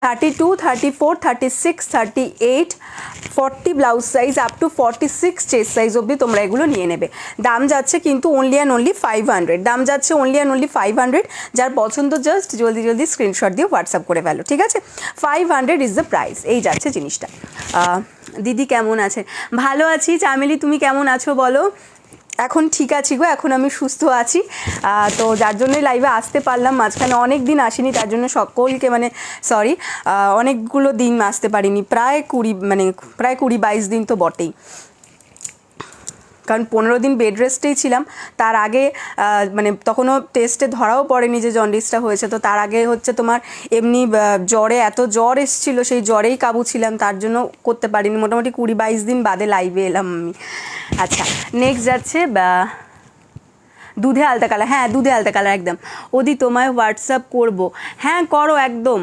32, 34, 36, 38, 40 blouse size up to 46 chest size অবধি তোমরা এগুলো নিয়ে নেবে। দাম যাচ্ছে কিন্তু অনলি অ্যান্ড অনলি 500, দাম যাচ্ছে অনলি অ্যান্ড অনলি 500। যার পছন্দ জাস্ট জলদি জলদি স্ক্রিনশট দিয়ে হোয়াটসঅ্যাপ করে ফেলো, ঠিক আছে? 500 ইজ দ্য প্রাইস, এই যাচ্ছে জিনিসটা। দিদি কেমন আছে? ভালো আছি। চামেলি তুমি কেমন আছো বলো? এখন ঠিক আছি গো, এখন আমি সুস্থ আছি। তো যার জন্যই লাইভে আসতে পারলাম, মাঝখানে অনেক দিন আসিনি, তার জন্য সকলকে মানে সরি, অনেকগুলো দিন আসতে পারিনি, প্রায় 20-22 দিন তো বটেই, কারণ 15 দিন বেড রেস্টেই ছিলাম। তার আগে মানে তখনও টেস্টে ধরাও পড়েনি যে জন্ডিসটা হয়েছে, তো তার আগে হচ্ছে তোমার এমনি জ্বরে এত জ্বর এসেছিলো, সেই জ্বরেই কাবু ছিলাম, তার জন্য করতে পারিনি। মোটামুটি 20-22 দিন বাদে লাইভে এলাম আমি। আচ্ছা, নেক্সট যাচ্ছে দুধে আলতা কালার। হ্যাঁ, দুধে আলতা কালার একদম। ওদি তোমায় হোয়াটসঅ্যাপ করবো? হ্যাঁ করো একদম।